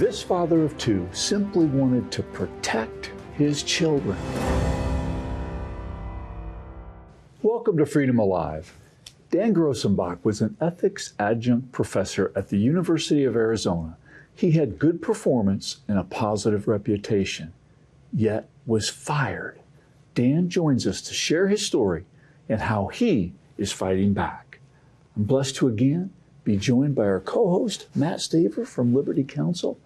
This father of two simply wanted to protect his children. Welcome to Freedom Alive. Dan Grossenbach was an ethics adjunct professor at the University of Arizona. He had good performance and a positive reputation, yet was fired. Dan joins us to share his story and how he is fighting back. I'm blessed to again be joined by our co-host, Matt Staver from Liberty Counsel.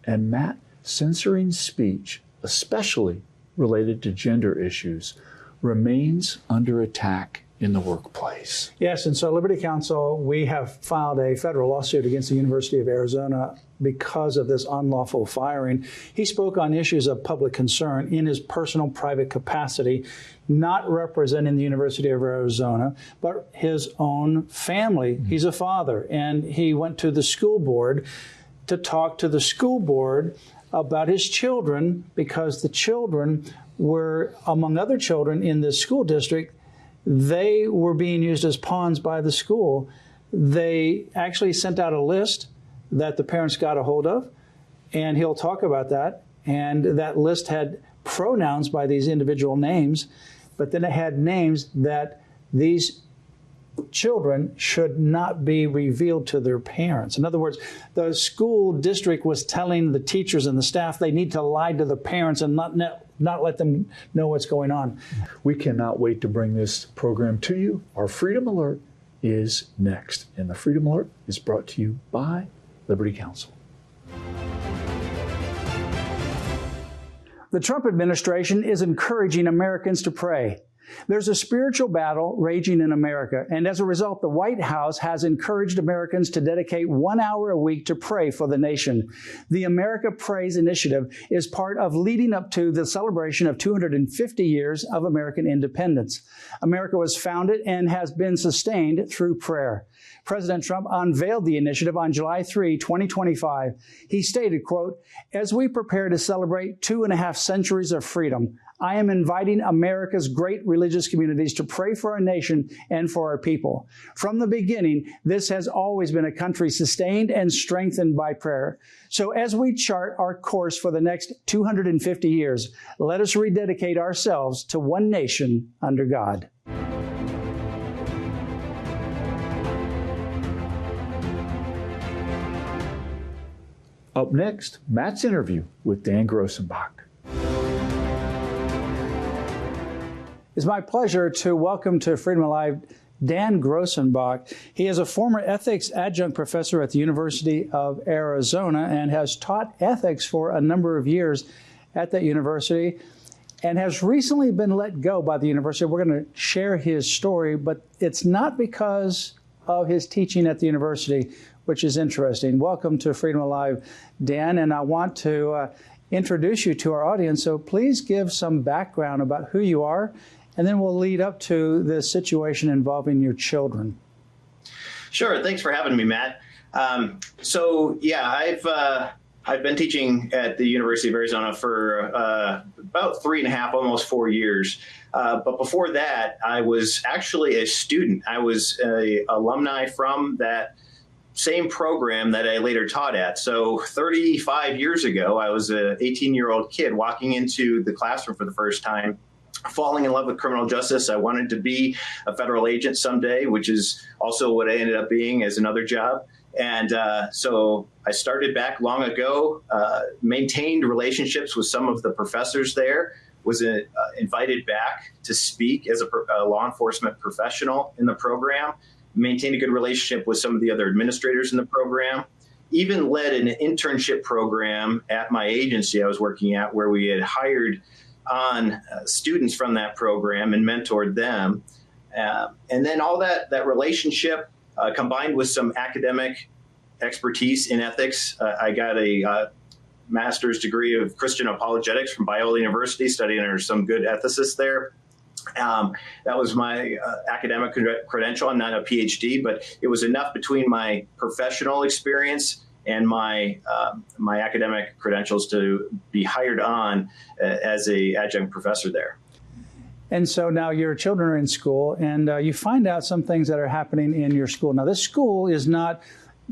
And Matt, censoring speech, especially related to gender issues, remains under attack in the workplace. Yes, and so Liberty Counsel, we have filed a federal lawsuit against the University of Arizona because of this unlawful firing. He spoke on issues of public concern in his personal private capacity, not representing the University of Arizona, but his own family. He's a father, and he went to the school board to talk to the school board about his children because the children were, among other children in this school district, they were being used as pawns by the school. They actually sent out a list that the parents got a hold of, and he'll talk about that. And that list had pronouns by these individual names, but then it had names that these children should not be revealed to their parents. In other words, the school district was telling the teachers and the staff they need to lie to the parents and not let them know what's going on. We cannot wait to bring this program to you. Our Freedom Alert is next, and the Freedom Alert is brought to you by Liberty Counsel. The Trump administration is encouraging Americans to pray. There's a spiritual battle raging in America, and as a result, the White House has encouraged Americans to dedicate 1 hour a week to pray for the nation. The America Prays initiative is part of leading up to the celebration of 250 years of American independence. America was founded and has been sustained through prayer. President Trump unveiled the initiative on July 3, 2025. He stated, quote, "As we prepare to celebrate 2.5 centuries of freedom, I am inviting America's great religious communities to pray for our nation and for our people. From the beginning, this has always been a country sustained and strengthened by prayer. So as we chart our course for the next 250 years, let us rededicate ourselves to one nation under God." Up next, Matt's interview with Dan Grossenbach. It's my pleasure to welcome to Freedom Alive Dan Grossenbach. He is a former ethics adjunct professor at the University of Arizona and has taught ethics for a number of years at that university and has recently been let go by the university. We're going to share his story, but it's not because of his teaching at the university, which is interesting. Welcome to Freedom Alive, Dan, and I want to introduce you to our audience, so please give some background about who you are, and then we'll lead up to the situation involving your children. Sure. Thanks for having me, Matt. I've been teaching at the University of Arizona for about 3.5, almost 4 years. But before that, I was actually a student. I was an alumni from that same program that I later taught at. So 35 years ago, I was an 18-year-old kid walking into the classroom for the first time, falling in love with criminal justice. I wanted to be a federal agent someday, which is also what I ended up being as another job. And so I started back long ago, maintained relationships with some of the professors there, was invited back to speak as a law enforcement professional in the program, maintained a good relationship with some of the other administrators in the program, even led an internship program at my agency I was working at where we had hired on students from that program and mentored them. And then all that relationship combined with some academic expertise in ethics. I got a master's degree of Christian apologetics from Biola University, studying under some good ethicists there. That was my academic credential. I'm not a PhD, but it was enough between my professional experience and my academic credentials to be hired on as an adjunct professor there. And so now your children are in school, and you find out some things that are happening in your school. Now, this school is not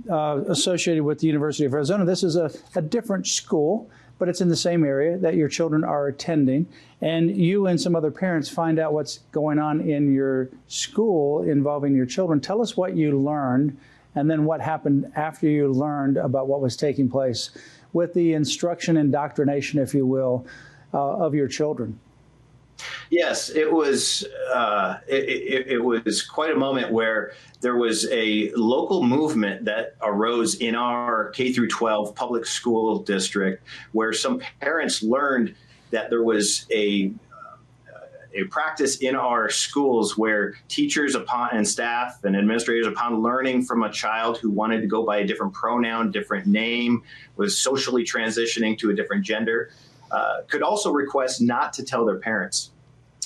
associated with the University of Arizona. This is a different school, but it's in the same area that your children are attending. And you and some other parents find out what's going on in your school involving your children. Tell us what you learned, and then what happened after you learned about what was taking place with the instruction, indoctrination, if you will, of your children. Yes, it was it was quite a moment where there was a local movement that arose in our K through 12 public school district, where some parents learned that there was a practice in our schools where teachers and staff and administrators, upon learning from a child who wanted to go by a different pronoun, different name, was socially transitioning to a different gender, could also request not to tell their parents.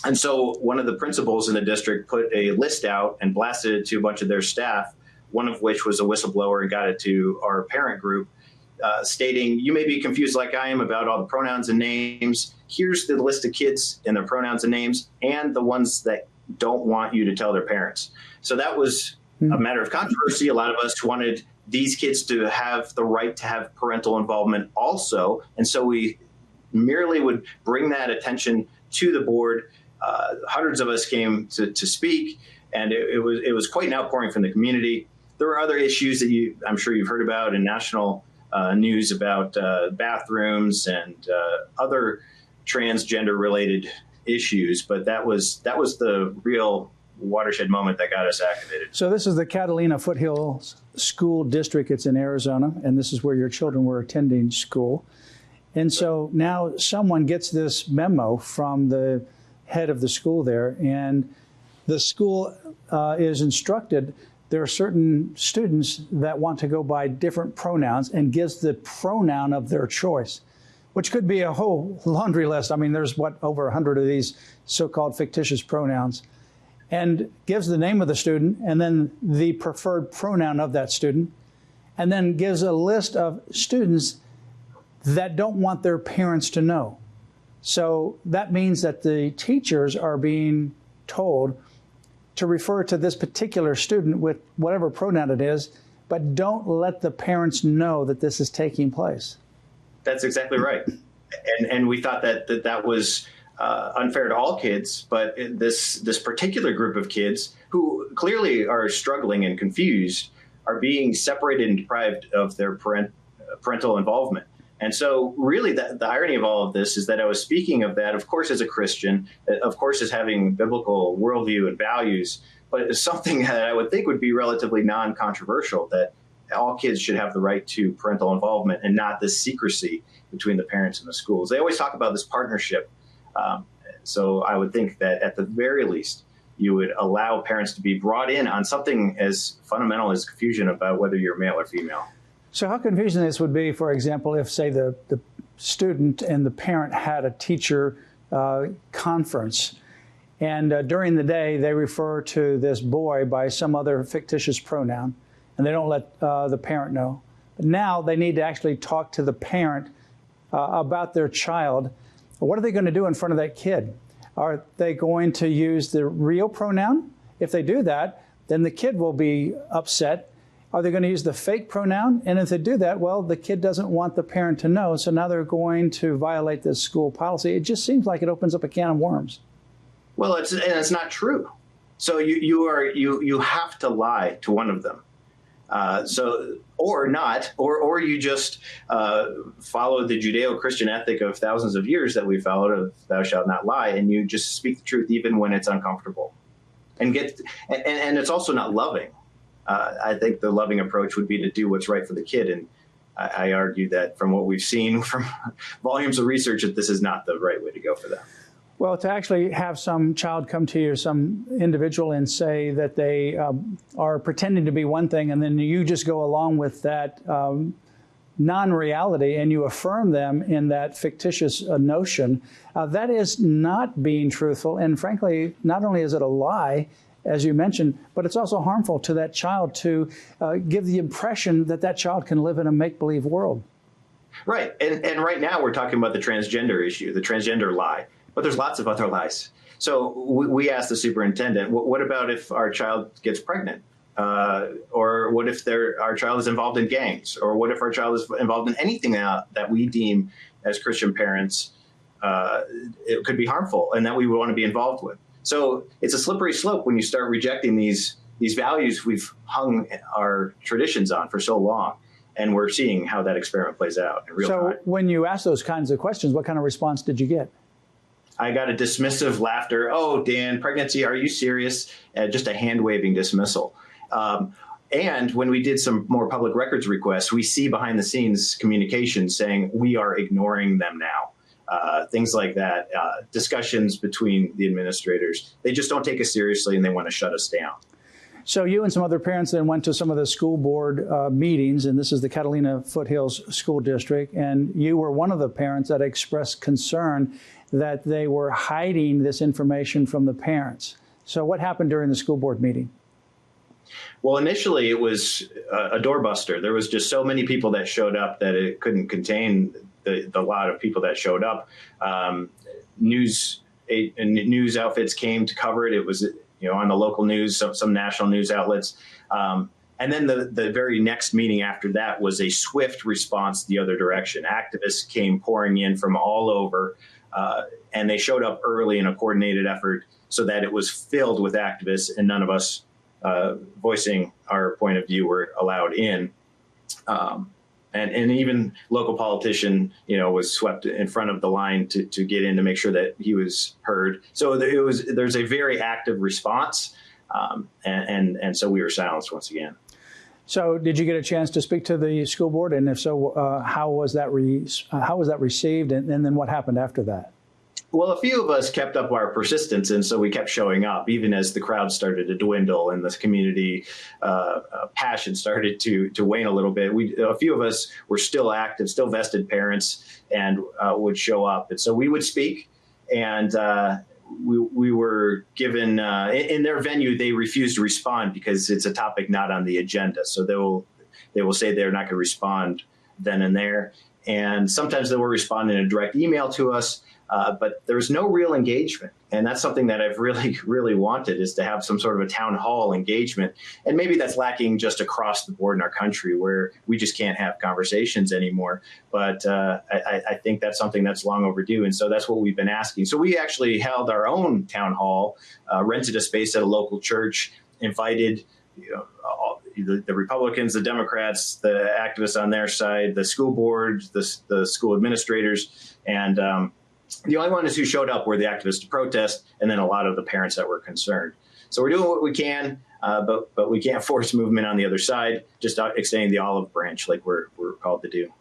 And so one of the principals in the district put a list out and blasted it to a bunch of their staff, one of which was a whistleblower, and got it to our parent group, stating, you may be confused like I am about all the pronouns and names. Here's the list of kids and their pronouns and names, and the ones that don't want you to tell their parents. So that was a matter of controversy. A lot of us wanted these kids to have the right to have parental involvement also. And so we merely would bring that attention to the board. Hundreds of us came to speak, and it was quite an outpouring from the community. There were other issues that I'm sure you've heard about in national news about bathrooms and other transgender-related issues, but that was the real watershed moment that got us activated. So this is the Catalina Foothills School District. It's in Arizona, and this is where your children were attending school. And so now someone gets this memo from the head of the school there, and the school is instructed there are certain students that want to go by different pronouns, and gives the pronoun of their choice, which could be a whole laundry list. I mean, there's over 100 of these so-called fictitious pronouns, and gives the name of the student and then the preferred pronoun of that student, and then gives a list of students that don't want their parents to know. So that means that the teachers are being told to refer to this particular student with whatever pronoun it is, but don't let the parents know that this is taking place. That's exactly right. And we thought that was unfair to all kids, but this particular group of kids who clearly are struggling and confused are being separated and deprived of their parental involvement. And so really the irony of all of this is that I was speaking of that, of course, as a Christian, of course, as having biblical worldview and values, but it's something that I would think would be relatively non-controversial, that all kids should have the right to parental involvement and not this secrecy between the parents and the schools. They always talk about this partnership. So I would think that at the very least, you would allow parents to be brought in on something as fundamental as confusion about whether you're male or female. So how confusing this would be, for example, if, say, the student and the parent had a teacher conference, and during the day they refer to this boy by some other fictitious pronoun, and they don't let the parent know. But now they need to actually talk to the parent about their child. What are they going to do in front of that kid? Are they going to use the real pronoun? If they do that, then the kid will be upset. Are they going to use the fake pronoun? And if they do that, well, the kid doesn't want the parent to know, so now they're going to violate this school policy. It just seems like it opens up a can of worms. Well, it's not true. So you have to lie to one of them. Or not, or you just follow the Judeo-Christian ethic of thousands of years that we followed of thou shalt not lie, and you just speak the truth even when it's uncomfortable. And it's also not loving. I think the loving approach would be to do what's right for the kid. And I argue that from what we've seen from volumes of research, that this is not the right way to go for them. Well, to actually have some child come to you, some individual, and say that they are pretending to be one thing, and then you just go along with that non-reality and you affirm them in that fictitious notion, that is not being truthful. And frankly, not only is it a lie, as you mentioned, but it's also harmful to that child to give the impression that that child can live in a make-believe world. Right. And right now we're talking about the transgender issue, the transgender lie. But there's lots of other lies. So we asked the superintendent, what about if our child gets pregnant? Or what if our child is involved in gangs? Or what if our child is involved in anything that we deem as Christian parents it could be harmful and that we would want to be involved with? So it's a slippery slope when you start rejecting these values we've hung our traditions on for so long. And we're seeing how that experiment plays out in real time. So when you ask those kinds of questions, what kind of response did you get? I got a dismissive laughter. Oh, Dan, pregnancy, are you serious? Just a hand-waving dismissal. And when we did some more public records requests, we see behind the scenes communication saying we are ignoring them now. Things like that, discussions between the administrators. They just don't take us seriously and they want to shut us down. So you and some other parents then went to some of the school board meetings, and this is the Catalina Foothills School District, and you were one of the parents that expressed concern that they were hiding this information from the parents. So what happened during the school board meeting? Well, initially it was a doorbuster. There was just so many people that showed up that it couldn't contain the lot of people that showed up. News outfits came to cover it. It was on the local news, some national news outlets. And then the very next meeting after that was a swift response the other direction. Activists came pouring in from all over, and they showed up early in a coordinated effort so that it was filled with activists and none of us voicing our point of view were allowed in. And even local politician, was swept in front of the line to get in to make sure that he was heard. So there's a very active response, and so we were silenced once again. So did you get a chance to speak to the school board, and if so, how was that received, and then what happened after that? Well, a few of us kept up our persistence, and so we kept showing up, even as the crowd started to dwindle and this community passion started to wane a little bit. A few of us were still active, still vested parents, and would show up. And so we would speak, and we were given, in their venue, they refused to respond because it's a topic not on the agenda. So they will say they're not going to respond then and there. And sometimes they will respond in a direct email to us. But there's no real engagement. And that's something that I've really, really wanted, is to have some sort of a town hall engagement. And maybe that's lacking just across the board in our country, where we just can't have conversations anymore. But I think that's something that's long overdue. And so that's what we've been asking. So we actually held our own town hall, rented a space at a local church, invited the Republicans, the Democrats, the activists on their side, the school board, the school administrators, and the only ones who showed up were the activists to protest, and then a lot of the parents that were concerned. So we're doing what we can, but we can't force movement on the other side, just extending the olive branch like we're called to do.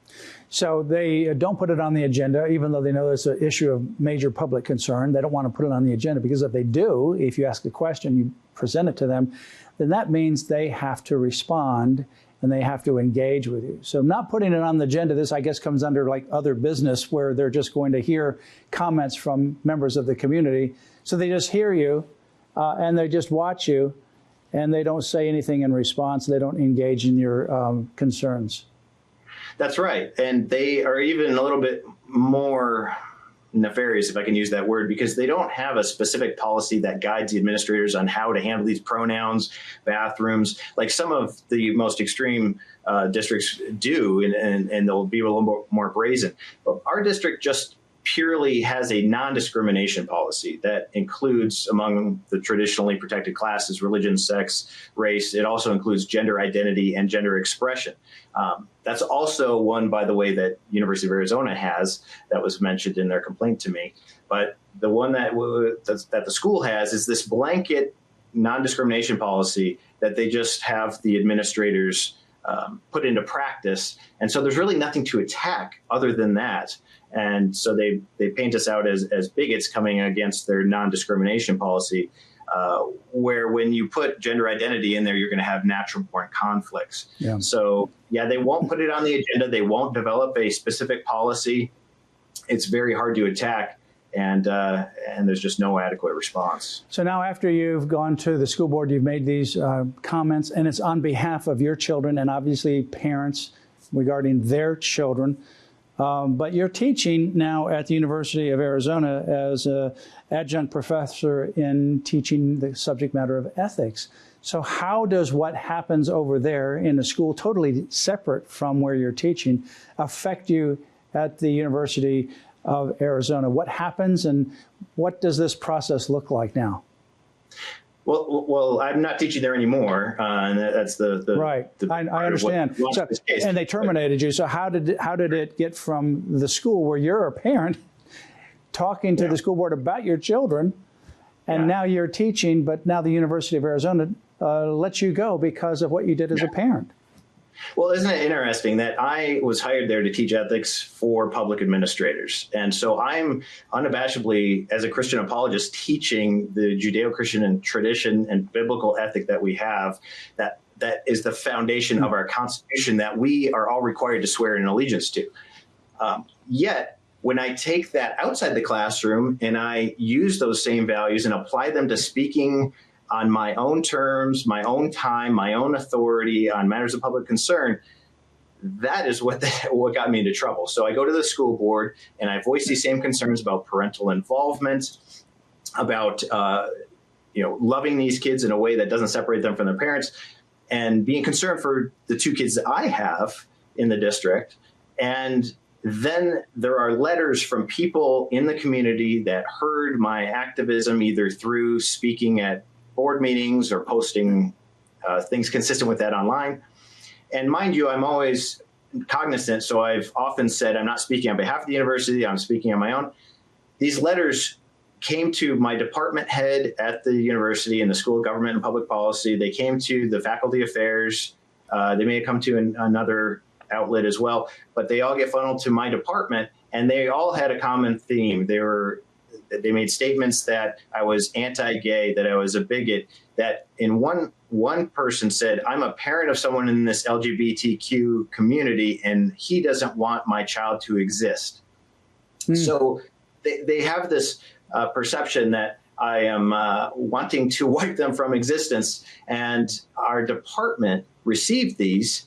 So they don't put it on the agenda, even though they know it's an issue of major public concern. They don't want to put it on the agenda, because if they do, if you ask a question, you present it to them, then that means they have to respond and they have to engage with you. So not putting it on the agenda, this, I guess, comes under like other business, where they're just going to hear comments from members of the community. So they just hear you and they just watch you, and they don't say anything in response. They don't engage in your concerns. That's right. And they are even a little bit more nefarious, if I can use that word, because they don't have a specific policy that guides the administrators on how to handle these pronouns, bathrooms, like some of the most extreme districts do, and they'll be a little more brazen. But our district just purely has a non-discrimination policy that includes, among the traditionally protected classes, religion, sex, race. It also includes gender identity and gender expression. That's also one, by the way, that University of Arizona has, that was mentioned in their complaint to me. But the one that the school has is this blanket non-discrimination policy that they just have the administrators put into practice. And so there's really nothing to attack other than that. And so they paint us out as bigots coming against their non-discrimination policy, where when you put gender identity in there, you're going to have natural-born conflicts. Yeah. So, yeah, they won't put it on the agenda. They won't develop a specific policy. It's very hard to attack, and there's just no adequate response. So now, after you've gone to the school board, you've made these comments, and it's on behalf of your children and obviously parents regarding their children. But you're teaching now at the University of Arizona as an adjunct professor in teaching the subject matter of ethics. So how does what happens over there in a school totally separate from where you're teaching affect you at the University of Arizona? What happens and what does this process look like now? Well, I'm not teaching there anymore, and that's the right. I understand. So, and they terminated you. So how did it get from the school where you're a parent talking to the school board about your children, and now you're teaching, but now the University of Arizona lets you go because of what you did as a parent? Well, isn't it interesting that I was hired there to teach ethics for public administrators? And so I'm unabashedly, as a Christian apologist, teaching the Judeo-Christian tradition and biblical ethic that we have, that is the foundation of our Constitution that we are all required to swear an allegiance to. Yet, when I take that outside the classroom and I use those same values and apply them to speaking on my own terms, my own time, my own authority on matters of public concern, that is what got me into trouble. So I go to the school board and I voice these same concerns about parental involvement, about loving these kids in a way that doesn't separate them from their parents, and being concerned for the two kids that I have in the district. And then there are letters from people in the community that heard my activism either through speaking at board meetings or posting things consistent with that online. And mind you, I'm always cognizant. So I've often said, I'm not speaking on behalf of the university, I'm speaking on my own. These letters came to my department head at the university in the School of Government and Public Policy. They came to the Faculty Affairs. They may have come to another outlet as well, but they all get funneled to my department, and they all had a common theme. They made statements that I was anti-gay, that I was a bigot, that in one person said, I'm a parent of someone in this LGBTQ community, and he doesn't want my child to exist. So they have this perception that I am wanting to wipe them from existence. And our department received these,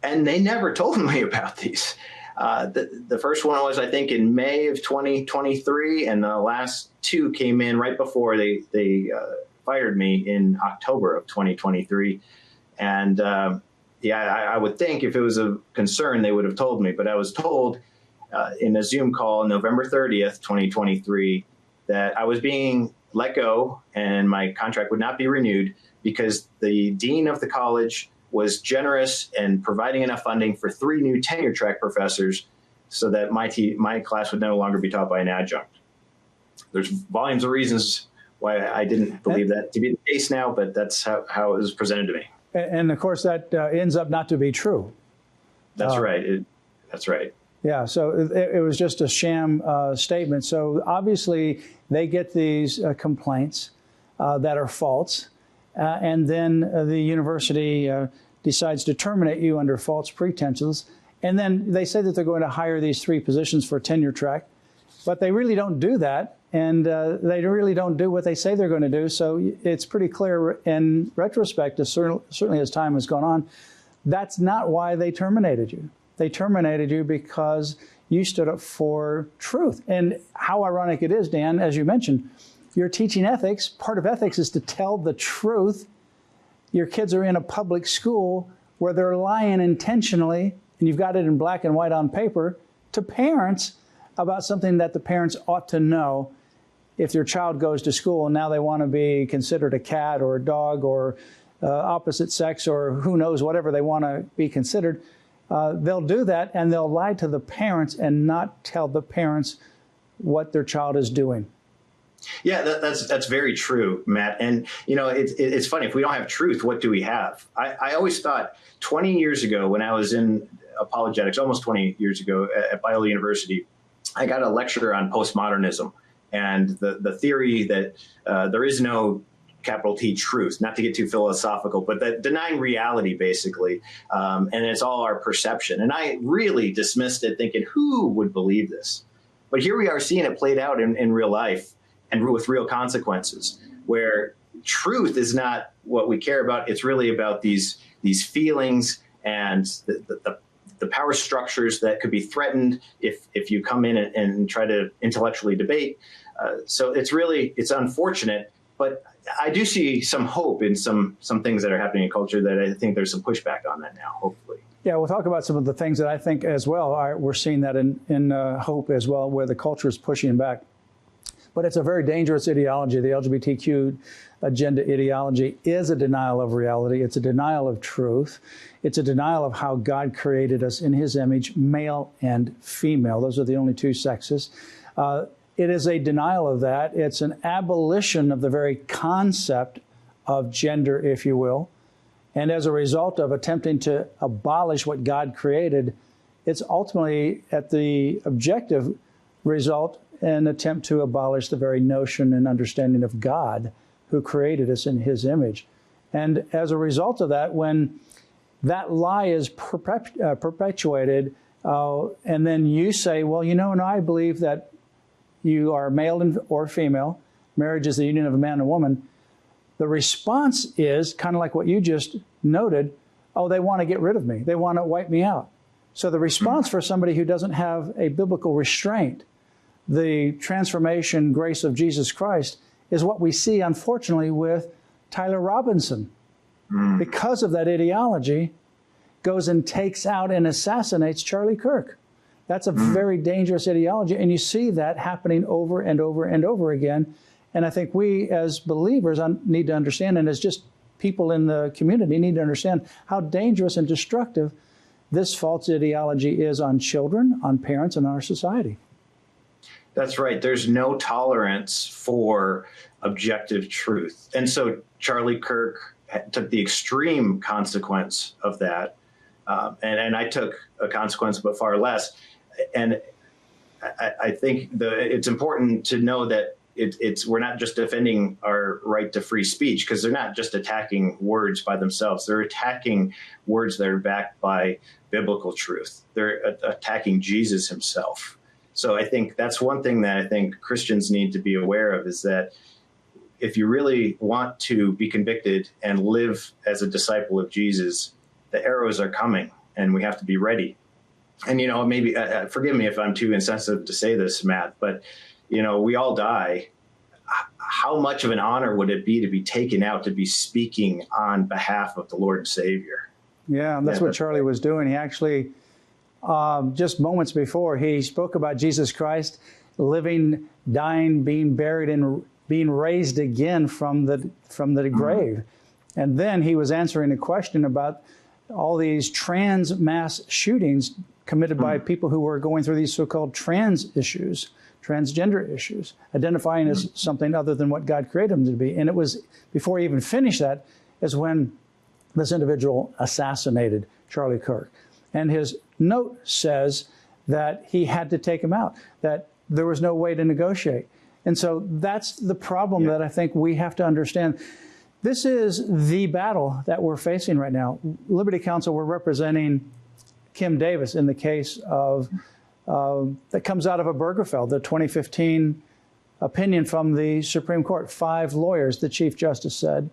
and they never told me about these. The first one was, I think, in May of 2023, and the last two came in right before they fired me in October of 2023. And I would think if it was a concern, they would have told me. But I was told in a Zoom call on November 30th, 2023, that I was being let go and my contract would not be renewed because the dean of the college was generous and providing enough funding for 3 new tenure track professors so that my class would no longer be taught by an adjunct. There's volumes of reasons why I didn't believe that to be the case now, but that's how it was presented to me. And of course, that ends up not to be true. That's right. That's right. Yeah, so it was just a sham statement. So obviously, they get these complaints that are false. And then the university decides to terminate you under false pretenses. And then they say that they're going to hire these 3 positions for tenure track, but they really don't do that. And they really don't do what they say they're going to do. So it's pretty clear in retrospect, certainly as time has gone on, that's not why they terminated you. They terminated you because you stood up for truth. And how ironic it is, Dan, as you mentioned, you're teaching ethics. Part of ethics is to tell the truth. Your kids are in a public school where they're lying intentionally, and you've got it in black and white on paper, to parents about something that the parents ought to know if their child goes to school and now they want to be considered a cat or a dog or opposite sex or who knows, whatever they want to be considered. They'll do that, and they'll lie to the parents and not tell the parents what their child is doing. Yeah, that's very true, Matt. And, it's funny. If we don't have truth, what do we have? I always thought 20 years ago when I was in apologetics, almost 20 years ago at Biola University, I got a lecture on postmodernism and the theory that there is no capital T truth, not to get too philosophical, but that denying reality, basically. And it's all our perception. And I really dismissed it thinking, who would believe this? But here we are seeing it played out in real life and with real consequences, where truth is not what we care about. It's really about these feelings and the the power structures that could be threatened if you come in and try to intellectually debate. So it's unfortunate, but I do see some hope in some things that are happening in culture that I think there's some pushback on that now, hopefully. Yeah, we'll talk about some of the things that I think as well. We're seeing that in hope as well, where the culture is pushing back. But it's a very dangerous ideology. The LGBTQ agenda ideology is a denial of reality. It's a denial of truth. It's a denial of how God created us in his image, male and female. Those are the only two sexes. It is a denial of that. It's an abolition of the very concept of gender, if you will. And as a result of attempting to abolish what God created, it's ultimately, at the objective result, an attempt to abolish the very notion and understanding of God, who created us in his image. And as a result of that, when that lie is perpetuated, and then you say, well, and I believe that you are male or female, marriage is the union of a man and a woman, the response is kind of like what you just noted, oh, they want to get rid of me. They want to wipe me out. So the response for somebody who doesn't have a biblical restraint, the transformation grace of Jesus Christ, is what we see, unfortunately, with Tyler Robinson. Because of that ideology, goes and takes out and assassinates Charlie Kirk. That's a very dangerous ideology, and you see that happening over and over and over again. And I think we as believers need to understand, and as just people in the community need to understand how dangerous and destructive this false ideology is on children, on parents, and on our society. That's right. There's no tolerance for objective truth. And so Charlie Kirk took the extreme consequence of that. And I took a consequence, but far less. And I think it's important to know that we're not just defending our right to free speech, because they're not just attacking words by themselves. They're attacking words that are backed by biblical truth. They're attacking Jesus himself. So I think that's one thing that I think Christians need to be aware of, is that if you really want to be convicted and live as a disciple of Jesus, the arrows are coming and we have to be ready. And, maybe forgive me if I'm too insensitive to say this, Matt, but, we all die. How much of an honor would it be to be taken out to be speaking on behalf of the Lord and Savior? Yeah, that's what Charlie was doing. He actually, just moments before, he spoke about Jesus Christ living, dying, being buried, and being raised again from the grave. And then he was answering a question about all these trans mass shootings committed by people who were going through these so-called trans issues, transgender issues, identifying as something other than what God created them to be. And it was, before he even finished that, is when this individual assassinated Charlie Kirk. And his note says that he had to take him out, that there was no way to negotiate. And so that's the problem that I think we have to understand. This is the battle that we're facing right now. Liberty Counsel, we're representing Kim Davis in the case of that comes out of Obergefell, the 2015 opinion from the Supreme Court. 5 lawyers, the Chief Justice said.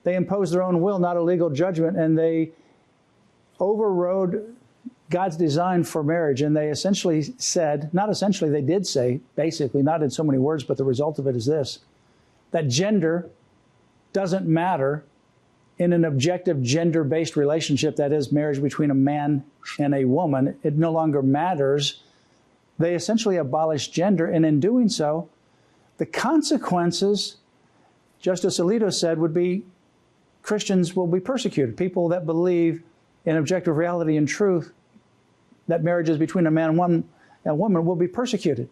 They imposed their own will, not a legal judgment, and they overrode God's design for marriage. And they essentially said, not essentially, they did say, basically, not in so many words, but the result of it is this, that gender doesn't matter in an objective gender-based relationship, that is marriage between a man and a woman. It no longer matters. They essentially abolished gender, and in doing so, the consequences, Justice Alito said, would be Christians will be persecuted. People that believe in objective reality and truth, that marriage is between a man and a woman, will be persecuted.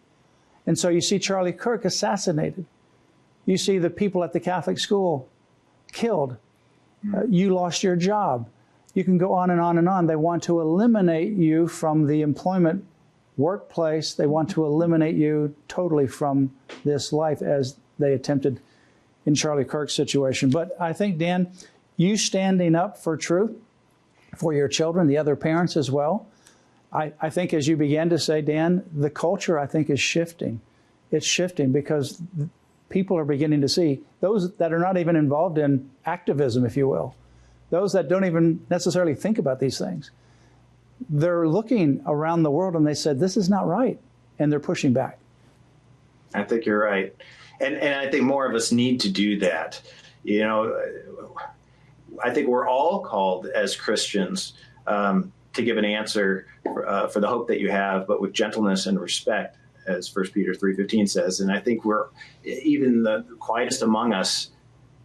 And so you see Charlie Kirk assassinated. You see the people at the Catholic school killed. You lost your job. You can go on and on and on. They want to eliminate you from the employment workplace. They want to eliminate you totally from this life, as they attempted in Charlie Kirk's situation. But I think, Dan, you standing up for truth for your children, the other parents as well, I think as you began to say, Dan, the culture, I think, is shifting. It's shifting because people are beginning to see, those that are not even involved in activism, if you will, those that don't even necessarily think about these things, they're looking around the world and they said, this is not right. And they're pushing back. I think you're right. And I think more of us need to do that. You know, I think we're all called as Christians to give an answer for the hope that you have, but with gentleness and respect, as 1 Peter 3:15 says. And I think we're, even the quietest among us,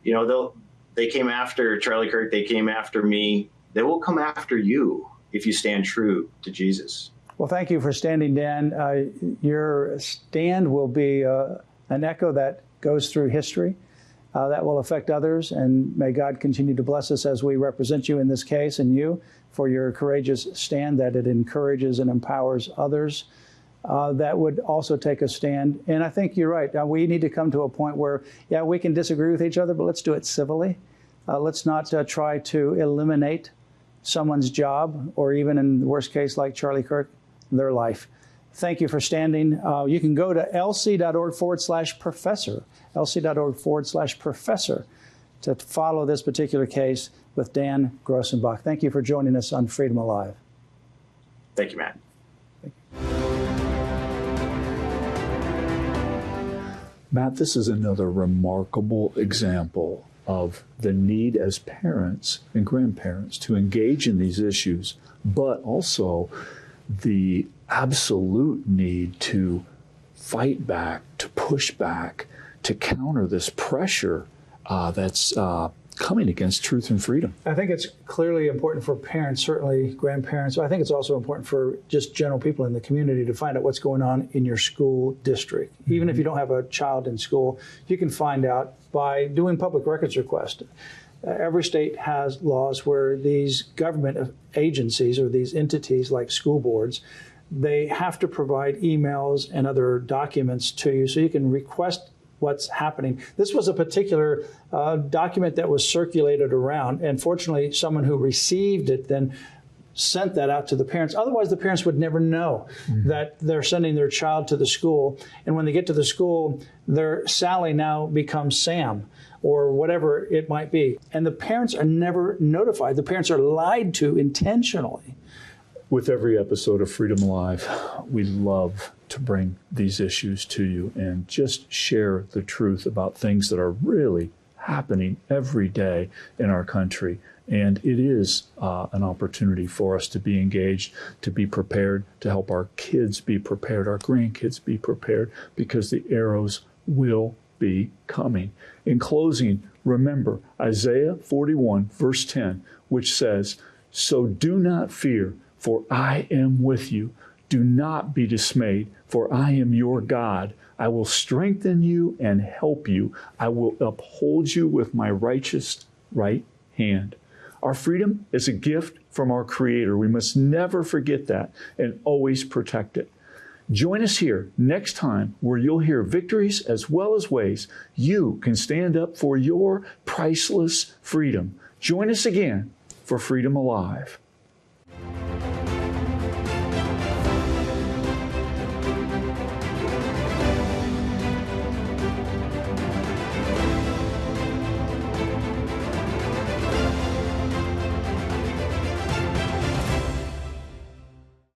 you know, they came after Charlie Kirk, they came after me. They will come after you if you stand true to Jesus. Well, thank you for standing, Dan. Your stand will be an echo that goes through history that will affect others. And may God continue to bless us as we represent you in this case, and you for your courageous stand, that it encourages and empowers others that would also take a stand. And I think you're right. We need to come to a point where, yeah, we can disagree with each other, but let's do it civilly. Let's not try to eliminate someone's job, or even in the worst case, like Charlie Kirk, their life. Thank you for standing. You can go to lc.org/professor, lc.org/professor, to follow this particular case with Dan Grossenbach. Thank you for joining us on Freedom Alive. Thank you, Matt. Matt, this is another remarkable example of the need as parents and grandparents to engage in these issues, but also the absolute need to fight back, to push back, to counter this pressure that's coming against truth and freedom. I think it's clearly important for parents, certainly grandparents. I think it's also important for just general people in the community to find out what's going on in your school district. Mm-hmm. Even if you don't have a child in school, you can find out by doing public records requests. Every state has laws where these government agencies or these entities like school boards, they have to provide emails and other documents to you so you can request what's happening. This was a particular document that was circulated around, and fortunately someone who received it then sent that out to the parents. Otherwise the parents would never know that they're sending their child to the school, and when they get to the school, their Sally now becomes Sam, or whatever it might be. And the parents are never notified. The parents are lied to intentionally. With every episode of Freedom Alive, we love to bring these issues to you and just share the truth about things that are really happening every day in our country. And it is an opportunity for us to be engaged, to be prepared, to help our kids be prepared, our grandkids be prepared, because the arrows will be coming. In closing, remember Isaiah 41, verse 10, which says, "So do not fear, for I am with you. Do not be dismayed, for I am your God. I will strengthen you and help you. I will uphold you with my righteous right hand." Our freedom is a gift from our Creator. We must never forget that and always protect it. Join us here next time, where you'll hear victories as well as ways you can stand up for your priceless freedom. Join us again for Freedom Alive.